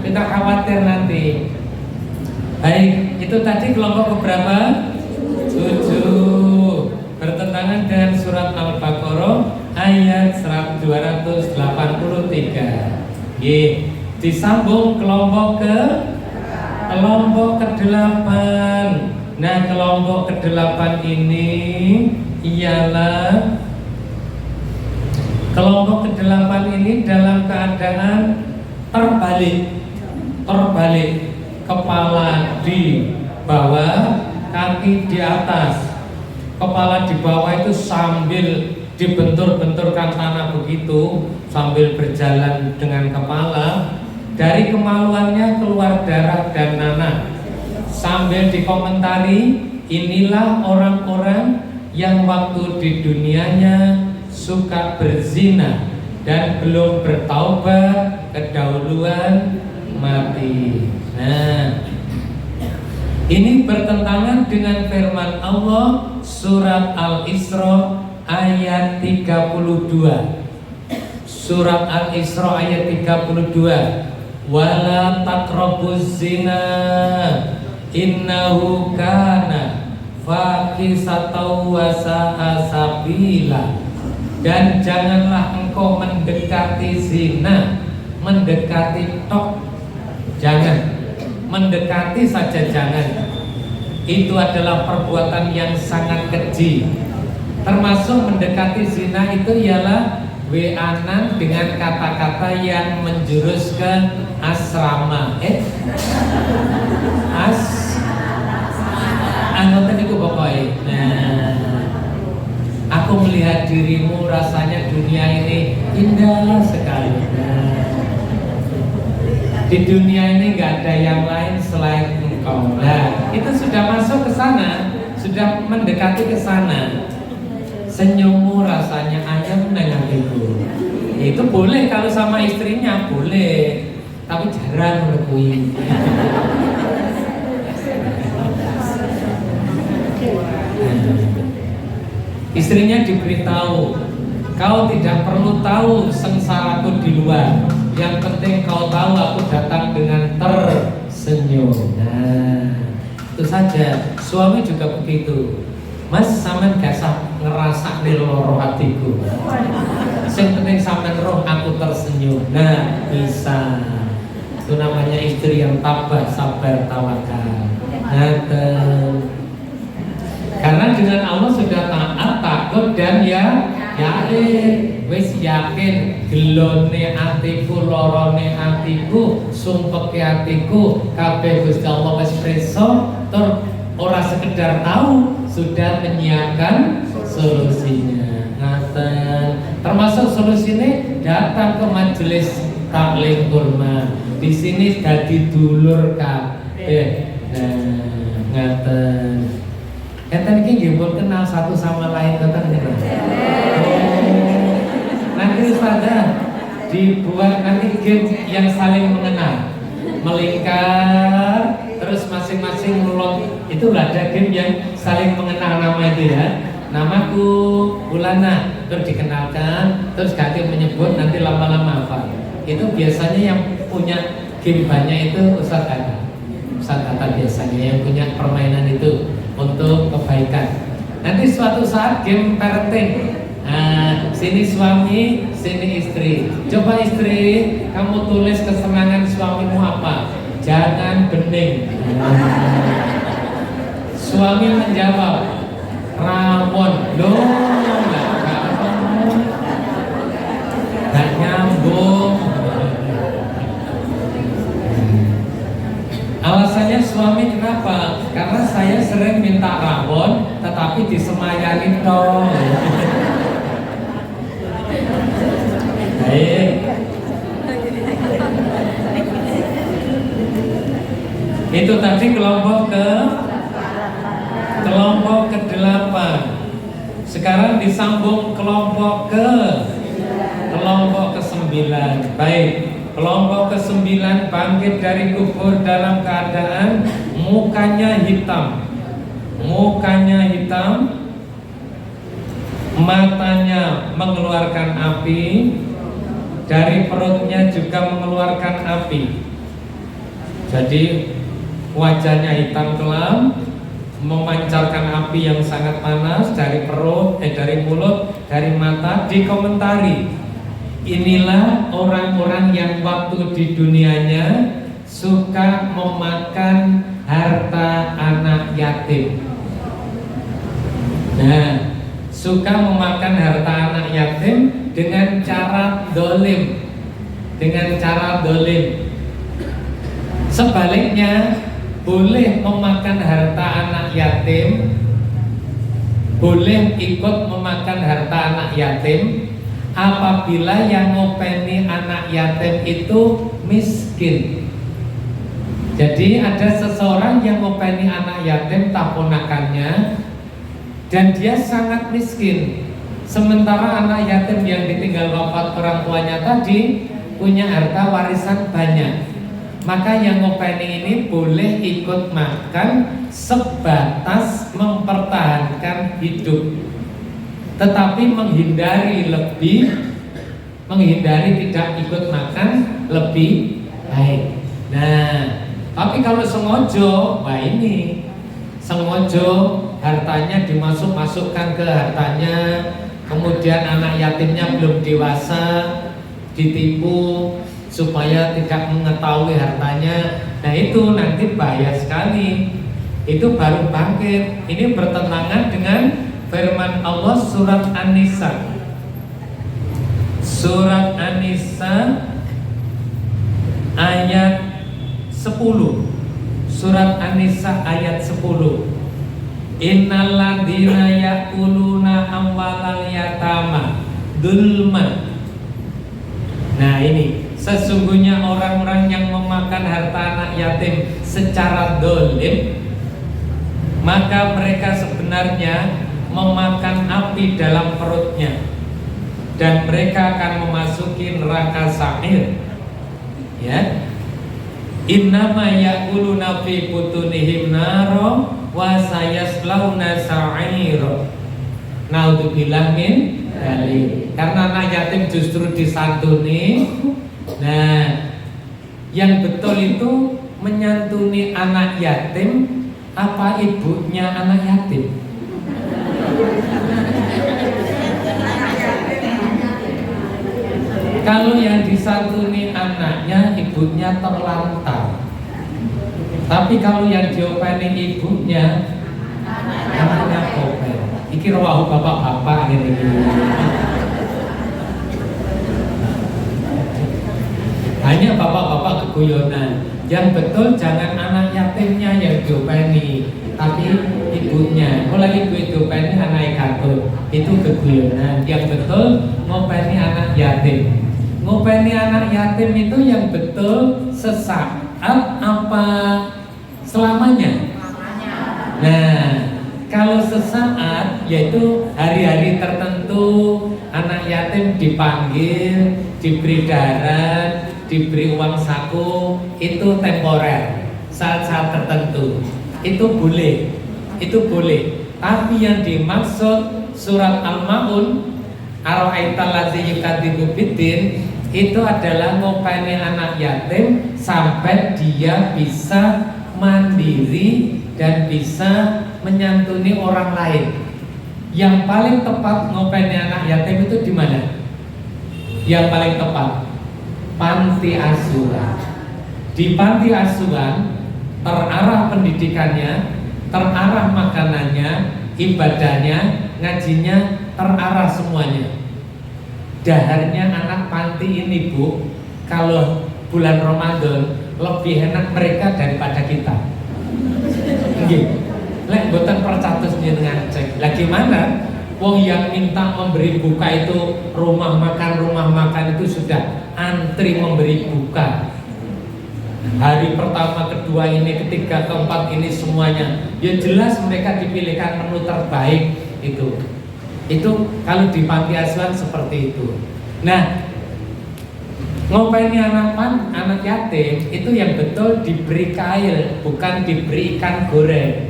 kita khawatir nanti. Baik, itu tadi kelompok keberapa? 7. Bertentangan dengan surat Al-Baqarah ayat 283. Disambung kelompok ke-8. Nah, kelompok ke-8 ini ialah Kelompok ke-8 ini dalam keadaan terbalik, kepala di bawah, kaki di atas. Kepala di bawah itu sambil dibentur-benturkan tanah begitu, sambil berjalan dengan kepala. Dari kemaluannya keluar darah dan nanah. Sambil dikomentari, inilah orang-orang yang waktu di dunianya suka berzina dan belum bertaubat, kedahuluan mati. Nah, ini bertentangan dengan firman Allah surat Al-Isra ayat 32. Surat Al-Isra ayat 32. Wala taqrabuz zina innahu kana fahisatan wa sa'a sabila. Dan janganlah engkau mendekati zina, mendekati tok, jangan, mendekati saja jangan. Itu adalah perbuatan yang sangat keji. Termasuk mendekati zina itu ialah weanan dengan kata-kata yang menjurus ke asrama. Anggota itu pokoknya. Nah, aku melihat dirimu, rasanya dunia ini indah sekali. Di dunia ini nggak ada yang lain selain engkau. Nah, itu sudah masuk ke sana, sudah mendekati ke sana. Senyummu rasanya ayam dengan ibu. Itu boleh kalau sama istrinya, boleh. Tapi jarang melukui. Istrinya diberitahu, kau tidak perlu tahu sengsaraku di luar. Yang penting kau tahu aku datang dengan tersenyum. Nah, itu saja. Suami juga begitu. Mas, sampean gak ngerasa nih loro hatiku. Yang penting sampean roh aku tersenyum. Nah, bisa. Itu namanya istri yang tabah, sabar, tawakal. Karena dengan Allah sudah taat, takut dan yakin. Wis yakin gelone atiku, lorone atiku, sumpeke atiku, kabeh Gusti Allah wis preso, tur ora sekedar tahu, sudah menyiapkan solusinya. Ngaten. Termasuk solusinya datang ke majelis taklim kurma. Di sini dadi dulur kabeh. Nah, ngaten. Enten iki nggih pun kenal satu sama lain ngoten niku. Nanti pada dibuat nanti game yang saling mengenal, melingkar, terus masing-masing melong. Itu ada game yang saling mengenal nama itu ya. Namaku Bulana, terus dikenalkan, terus ganti menyebut, nanti lama-lama apa. Itu biasanya yang punya game banyak itu Ustadz Atta biasanya yang punya permainan itu untuk kebaikan. Nanti suatu saat game parenting. Nah, sini suami, sini istri. Coba istri, kamu tulis kesenangan suamimu apa? Jangan bening. Suami menjawab, rawon. Loh, nggak nyambung. Alasannya suami kenapa? Karena saya sering minta rawon, tetapi disemayani dong. Baik. Itu tadi kelompok ke-8. Sekarang disambung kelompok ke-9. Baik. Kelompok ke-9 bangkit dari kubur dalam keadaan mukanya hitam, matanya mengeluarkan api, dari perutnya juga mengeluarkan api. Jadi wajahnya hitam kelam, memancarkan api yang sangat panas dari perut, dari mulut, dari mata. Dikomentari, inilah orang-orang yang waktu di dunianya suka memakan harta anak yatim. Nah, suka memakan harta anak yatim dengan cara dolim. Dengan cara dolim. Sebaliknya, boleh memakan harta anak yatim, boleh ikut memakan harta anak yatim apabila yang ngopeni anak yatim itu miskin. Jadi ada seseorang yang ngopeni anak yatim taponakannya dan dia sangat miskin. Sementara anak yatim yang ditinggal wafat orang tuanya tadi punya harta warisan banyak. Maka yang ngopeni ini boleh ikut makan sebatas mempertahankan hidup, tetapi menghindari tidak ikut makan lebih baik. Nah, tapi kalau sengojo, wah ini sengojo hartanya dimasukkan ke hartanya, kemudian anak yatimnya belum dewasa ditipu supaya tidak mengetahui hartanya. Nah itu nanti bahaya sekali. Itu baru bangkit. Ini bertentangan dengan firman Allah surat An-Nisa. Surat An-Nisa ayat 10. Surat An-Nisa ayat 10. Innal ladzina ya'kuluna amwalal yatama dzulman. Nah ini, sesungguhnya orang-orang yang memakan harta anak yatim secara dolim, maka mereka sebenarnya memakan api dalam perutnya, dan mereka akan memasuki neraka sa'ir. Ya, innama ya'kuluna fi butunihim naro wa sayaslawna sa'ira. Naudzubillah min dzalik. Karena anak yatim justru disantuni. Nah, yang betul itu menyantuni anak yatim apa ibunya anak yatim? Kalau yang disantuni anaknya, ibunya terlantar. Tapi kalau yang diopeni ibunya, anaknya opel. Iki rawahu bapak-bapak ini. Hanya bapak-bapak keguyonan. Yang betul jangan anak yatimnya yang diopeni, tapi ibunya. Kalau ibu diopeni anak katut, itu keguyonan. Yang betul ngopeni anak yatim. Ngopeni anak yatim itu yang betul sesaat apa selamanya? Nah, kalau sesaat yaitu hari-hari tertentu anak yatim dipanggil, diberi darah, diberi uang saku, itu temporer, saat-saat tertentu. Itu boleh. Tapi yang dimaksud surat Al-Maun Ara'aital ladzi yukadzibu biddin itu adalah ngopeni anak yatim sampai dia bisa mandiri dan bisa menyantuni orang lain. Yang paling tepat ngopeni anak yatim itu di mana? Yang paling tepat panti asuhan. Di panti asuhan terarah pendidikannya, terarah makanannya, ibadahnya, ngajinya, terarah semuanya. Daharnya anak panti ini Bu, kalau bulan Ramadan lebih enak mereka daripada kita. Nggih. Lek boten percatus jenengan cek. Lah gimana? Wong yang minta memberi buka itu rumah makan itu sudah antri memberi buka. Hari pertama, kedua ini, ketiga, keempat ini semuanya. Ya jelas mereka dipilihkan menu terbaik itu. Itu kalau di panti asuhan seperti itu. Nah, ngopeni anak yatim itu yang betul diberi kail, bukan diberi ikan goreng.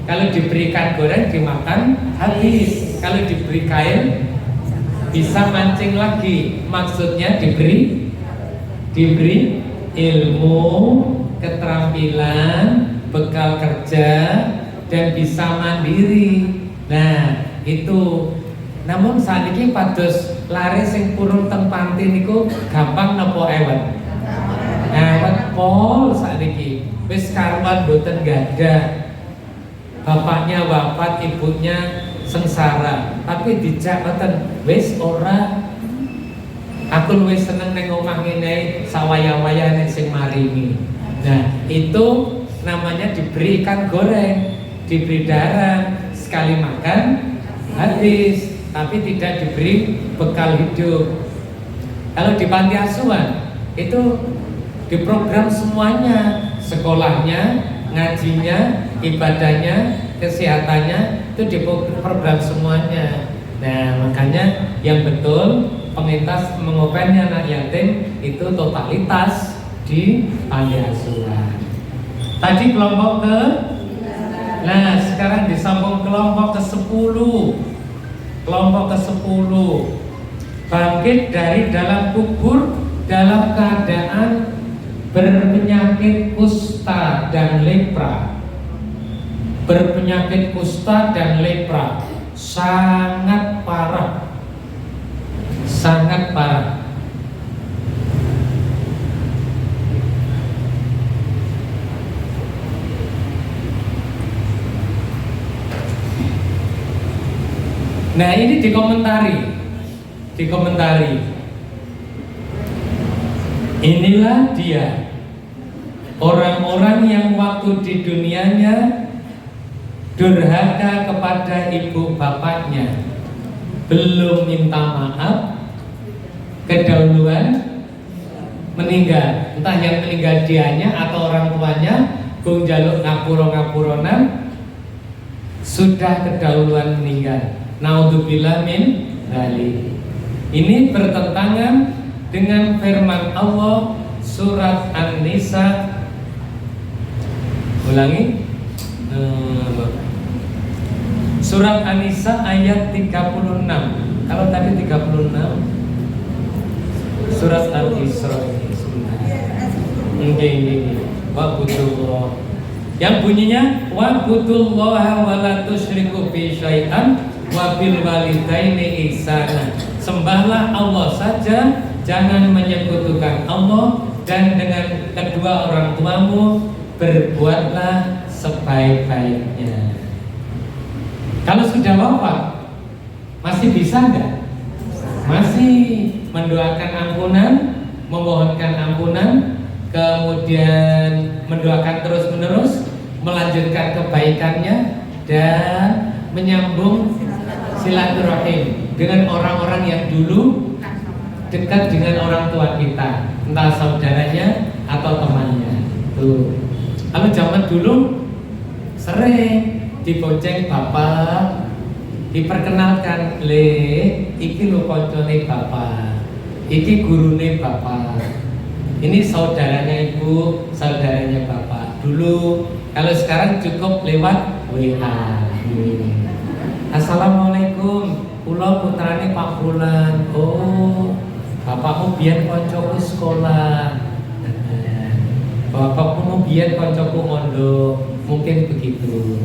Kalau diberi ikan goreng dimakan habis. Kalau diberi kail bisa mancing lagi. Maksudnya diberi ilmu, keterampilan, bekal kerja, dan bisa mandiri. Nah, itu. Namun saat ini pados lari sing purun teng panti niku gampang napa ewet? Ewet pol saat ini. Wis karuan boten gadah. Bapaknya wafat, ibunya sengsara, tapi dijak ngoten wis ora, aku luwih seneng ning omah ngene sawaya-wayane sing maringi. Nah, itu namanya diberi ikan goreng, diberi darah, sekali makan habis, tapi tidak diberi bekal hidup. Kalau di panti asuhan itu diprogram semuanya, sekolahnya, ngajinya, ibadahnya, kesehatannya itu diprogram semuanya. Nah, makanya yang betul pengentas mengopeni anak yatim itu totalitas di panti asuhan. Tadi kelompok ke, nah sekarang disambung kelompok ke-10. Kelompok ke-10 bangkit dari dalam kubur dalam keadaan berpenyakit kusta dan lepra. Berpenyakit kusta dan lepra sangat parah, sangat parah. Nah, ini dikomentari. Inilah dia orang-orang yang waktu di dunianya durhaka kepada ibu bapaknya, belum minta maaf, kedahuluan meninggal. Entah yang meninggal dianya atau orang tuanya, gung jaluk ngapuro-ngapuronan, sudah kedahuluan meninggal. Naudzubillah min dzalik. Ini bertentangan dengan firman Allah surat An-Nisa. Ulangi. Surat An-Nisa ayat 36. Kalau tadi 36 surat Al-Isra ini sebenarnya. Nggih. Wa'budullah. Yang bunyinya wa'budullaha wa la tusyriku bi syai'an wa bil walidaini ihsana. Sembahlah Allah saja, jangan menyekutukan Allah, dan dengan kedua orang tuamu berbuatlah sebaik-baiknya. Kalau sudah wafat, masih bisa enggak? Masih mendoakan ampunan, memohonkan ampunan, kemudian mendoakan terus-menerus, melanjutkan kebaikannya, dan menyambung silaturahim dengan orang-orang yang dulu dekat dengan orang tua kita, entah saudaranya atau temannya. Tuh. Kalau zaman dulu sering dibonceng bapak, diperkenalkan, le, iki lu koncone bapak, iki gurune bapak, ini saudaranya ibu, saudaranya bapak. Dulu, kalau sekarang cukup lewat WA. Assalamualaikum, kula putrane Pak Fulan. Oh, bapakmu biyen koncoku sekolah. Bapakmu biyen koncoku mondok. Mungkin begitu.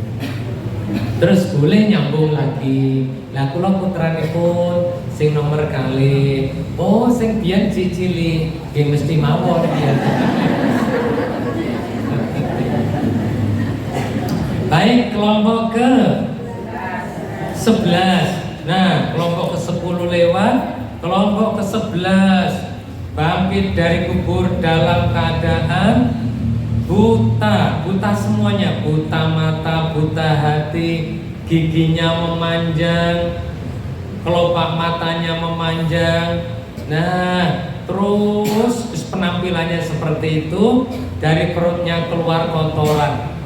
Terus boleh nyambung lagi. Lah kula putrane pun sing nomor kali. Oh, sing biyen cicili, nggih mesti mawon ya. Baik, kelompok ke 11. Nah, kelompok ke-10 lewat, kelompok ke-11 bangkit dari kubur dalam keadaan buta, buta semuanya, buta mata, buta hati, giginya memanjang, kelopak matanya memanjang. Nah, terus penampilannya seperti itu, dari perutnya keluar kotoran.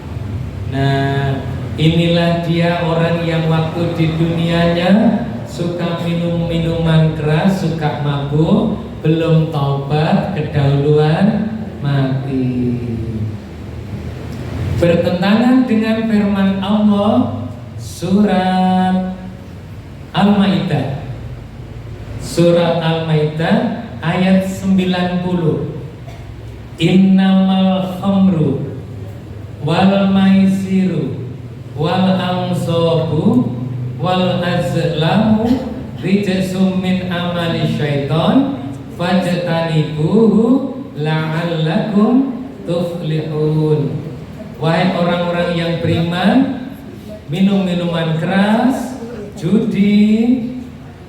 Nah, inilah dia orang yang waktu di dunianya suka minum minuman keras, suka mabuk, belum taubat, kedahuluan mati. Bertentangan dengan firman Allah surat Al-Maidah. Surat Al-Maidah ayat 90. Innamal khamru wal maisiru wal ansabu wal azlamu rijsum min amali syaiton fajtanibuhu la'allakum tuflihun. Wahai orang-orang yang beriman, minum minuman keras, judi,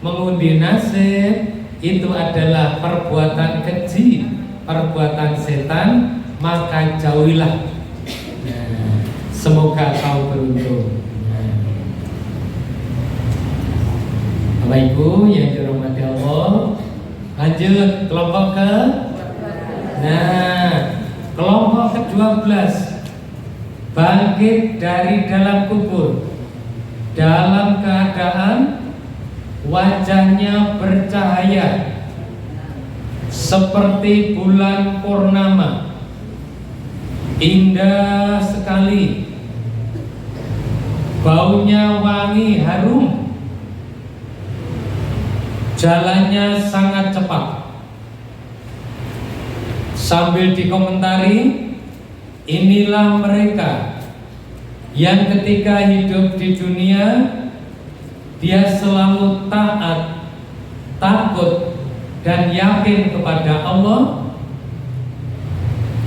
mengundi nasib itu adalah perbuatan keji, perbuatan setan, maka jauhilah. Semoga kau beruntung. Bapak Ibu yang dirahmati Allah, lanjut kelompok ke kelompok ke-12, bangkit dari dalam kubur dalam keadaan wajahnya bercahaya seperti bulan purnama, indah sekali, baunya wangi harum, jalannya sangat cepat. Sambil dikomentari, inilah mereka yang ketika hidup di dunia dia selalu taat, takut, dan yakin kepada Allah,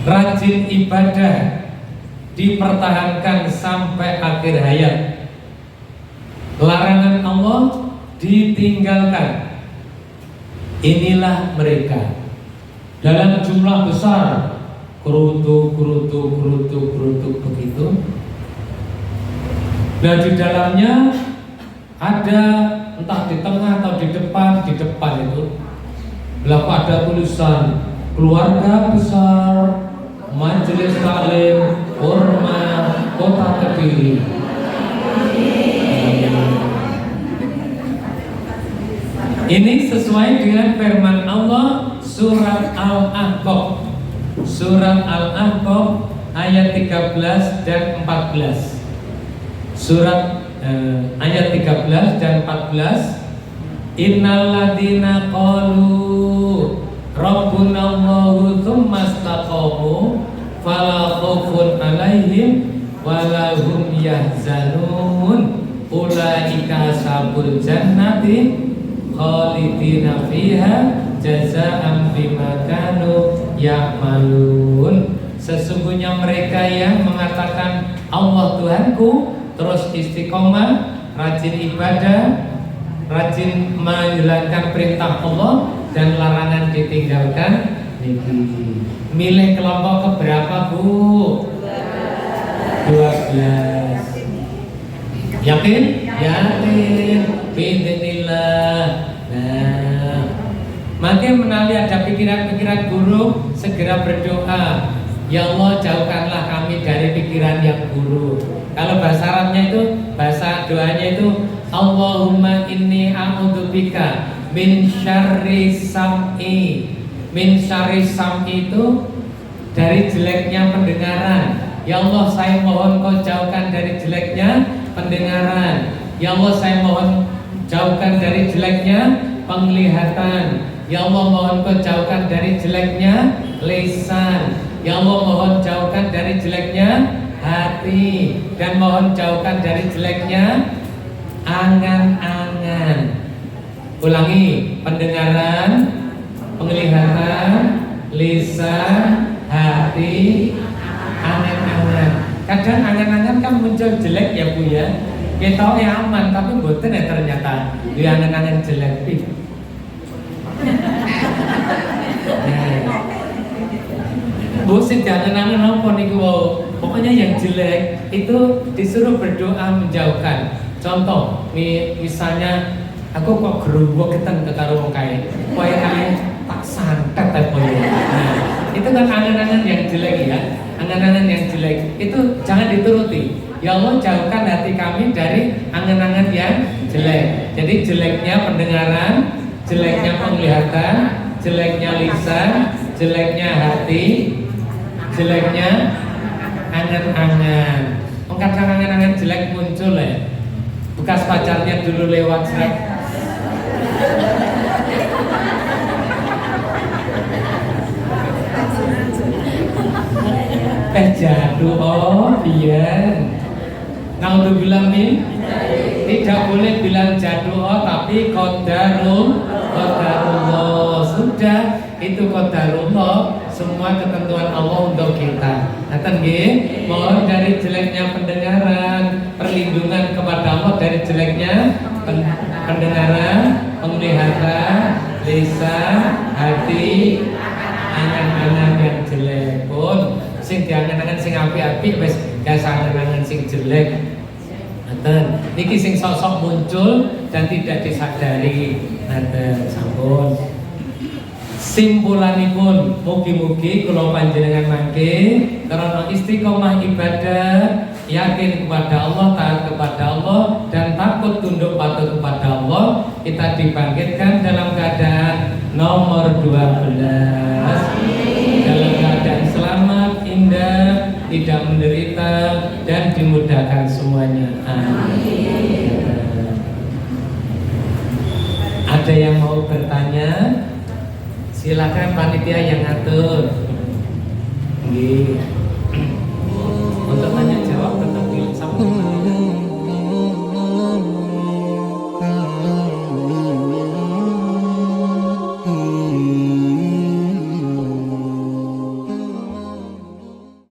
rajin ibadah, dipertahankan sampai akhir hayat, larangan Allah ditinggalkan. Inilah mereka dalam jumlah besar, kerutuk begitu. Nah, di dalamnya ada, entah di tengah atau di depan itu belakang ada tulisan keluarga besar Majelis Taklim Orma Kota Kediri. Ini sesuai dengan firman Allah surat Al-Ahqaf, surat Al-Ahqaf ayat 13 dan 14. Surat ayat 13 dan 14, innalladzina qalu rabbunallahu tsumma istaqamu fala khaufun 'alaihim wala hum yahzanun ulaika ashabul jannati khalidina fiha jazaa'an bima kanu ya'malun. Sesungguhnya mereka yang mengatakan Allah Tuhanku, terus istiqomah, rajin ibadah, rajin menjalankan perintah Allah dan larangan ditinggalkan. Milih kelompok keberapa, Bu? 12. Yakin? Yakin. Bismillah. Nah, makin menali ada pikiran-pikiran buruk, segera berdoa. Ya Allah, jauhkanlah kami dari pikiran yang buruk. Kalau bahasa Arabnya itu, bahasa doanya itu Allahumma inni a'udzubika min syarri sam'i. Min syarri sam'i itu dari jeleknya pendengaran. Ya Allah, saya mohon kau jauhkan dari jeleknya pendengaran. Ya Allah, saya mohon jauhkan dari jeleknya penglihatan. Ya Allah, mohon kau jauhkan dari jeleknya lisan. Ya Allah, mohon jauhkan dari jeleknya hati, dan mohon jauhkan dari jeleknya angan-angan. Ulangi, pendengaran, penglihatan, lisan, hati, angan-angan. Kadang angan-angan kan muncul jelek ya Bu ya. Kita ya aman, tapi boten ya ternyata di angan-angan jelek. Bu sih jangan apa niku wau. Pokoknya yang jelek itu disuruh berdoa menjauhkan. Contoh, misalnya aku kok gerobok-getan ke karo wong kae. Kowe kae tak santet ta kowe. Nah, itu kan angan-angan yang jelek ya. Angan-angan yang jelek itu jangan dituruti. Ya Allah, jauhkan hati kami dari angan-angan yang jelek. Jadi jeleknya pendengaran, jeleknya penglihatan, jeleknya lisan, jeleknya hati, jeleknya angan-angan. Kadang angan-angan jelek muncul ya. Bekas pacarnya dulu lewat seret. Jatuh, oh iya. Naudzubillah min. Tidak boleh bilang jatuh, oh, tapi qadarullah. Sudah, itu qadarullah. Semua ketentuan Allah untuk kita. Ngaten nggih, mohon dari jeleknya pendengaran, perlindungan kepada Allah dari jeleknya pendengaran, penglihatan, lisan, hati, angan-angan yang jelek pun sing diangan-angan sing apik-apik wis gak angan-angan sing jelek. Ngaten, niki sing sosok muncul dan tidak disadari. Ngaten sampun. Simpulanipun mugi-mugi kula panjenengan mangke karena istiqomah ibadah, yakin kepada Allah, taat kepada Allah dan takut tunduk patuh kepada Allah, kita dibangkitkan dalam keadaan nomor 12 dalam keadaan selamat, indah, tidak menderita dan dimudahkan semuanya. Amin. Ada yang mau bertanya? Silakan panitia yang ngatur. Nggih. Untuk tanya